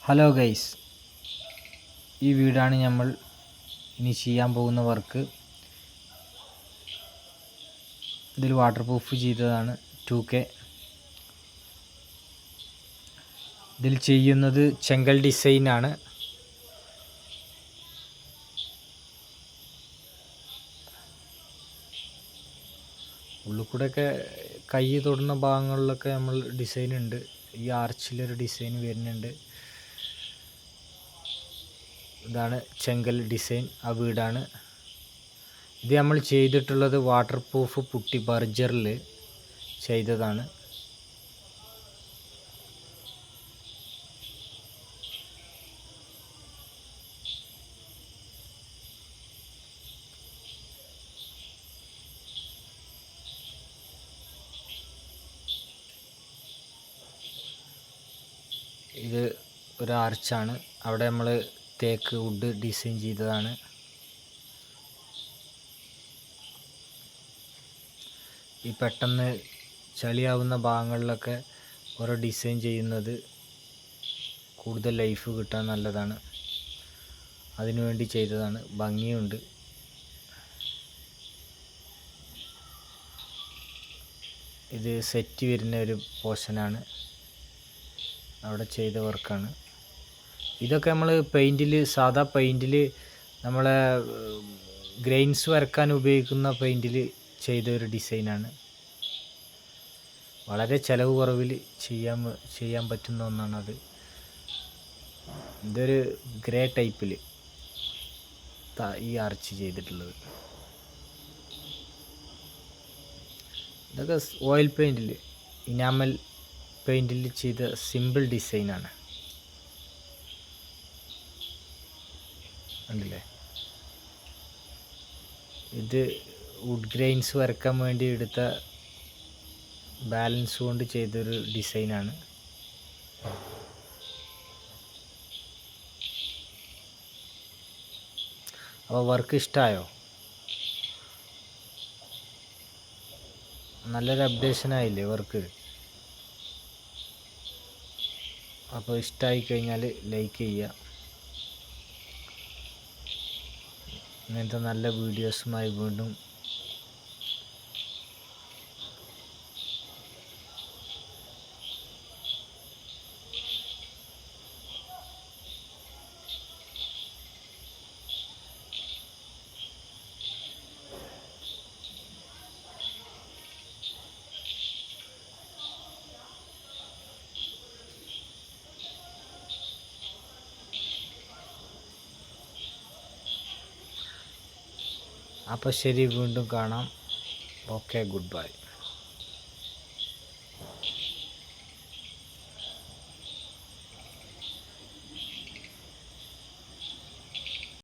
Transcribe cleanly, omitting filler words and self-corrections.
Hello guys, ഈ വീടാണ് നമ്മൾ ഇനി ചെയ്യാൻ പോകുന്ന വർക്ക്. ഇതിൽ വാട്ടർ പ്രൂഫ് ചെയ്തതാണ് 2K. ഇതിൽ ചെയ്യുന്നത് ചെങ്കൽ ഡിസൈനാണ്. ഉള്ളിൽ കൂടെയൊക്കെ കൈ തൊടുന്ന ഭാഗങ്ങളിലൊക്കെ നമ്മൾ ഡിസൈൻ ഉണ്ട്. ഈ ആർച്ചിലൊരു ഡിസൈൻ വരുന്നുണ്ട്. ഇതാണ് ചെങ്കൽ ഡിസൈൻ, ആ വീടാണ്. ഇത് നമ്മൾ ചെയ്തിട്ടുള്ളത് വാട്ടർ പ്രൂഫ് പുട്ടി ബർജറിൽ ചെയ്തതാണ്. ഇത് ഒരു ആർച്ചാണ്. അവിടെ നമ്മൾ തേക്ക് വുഡ് ഡിസൈൻ ചെയ്തതാണ്. ഈ പെട്ടെന്ന് ചളിയാവുന്ന ഭാഗങ്ങളിലൊക്കെ ഓരോ ഡിസൈൻ ചെയ്യുന്നത് കൂടുതൽ ലൈഫ് കിട്ടാൻ നല്ലതാണ്. അതിനുവേണ്ടി ചെയ്തതാണ്. ഭംഗിയുണ്ട്. ഇത് സെറ്റ് വരുന്ന ഒരു പോർഷനാണ്, അവിടെ ചെയ്ത വർക്കാണ്. ഇതൊക്കെ നമ്മൾ പെയിൻറ്റിൽ, സാധാ പെയിൻറ്റിൽ, നമ്മളെ ഗ്രെയിൻസ് വരക്കാൻ ഉപയോഗിക്കുന്ന പെയിൻറ്റിൽ ചെയ്ത ഒരു ഡിസൈനാണ്. വളരെ ചിലവ് കുറവിൽ ചെയ്യാൻ പറ്റുന്ന ഒന്നാണത്. ഇതൊരു ഗ്രേ ടൈപ്പിൽ ഈ ആർച്ച് ചെയ്തിട്ടുള്ളത്. ഇതൊക്കെ ഓയിൽ പെയിൻറ്റിൽ, ഇനാമൽ പെയിൻറ്റിൽ ചെയ്ത സിമ്പിൾ ഡിസൈനാണ്. കണ്ടില്ലേ? ഇത് വുഡ് ഗ്രെയിൻസ് വരക്കാൻ വേണ്ടി എടുത്ത ബാലൻസ് കൊണ്ട് ചെയ്തൊരു ഡിസൈനാണ്. അപ്പോൾ വർക്ക് ഇഷ്ടമായോ? നല്ലൊരു അപ്ഡേഷൻ ആയില്ലേ വർക്ക്? അപ്പോൾ ഇഷ്ടമായി കഴിഞ്ഞാൽ ലൈക്ക് ചെയ്യുക. ഇങ്ങനത്തെ നല്ല വീഡിയോസുമായി വീണ്ടും അപ്പോൾ ശരി, വീണ്ടും കാണാം. Okay, good bye.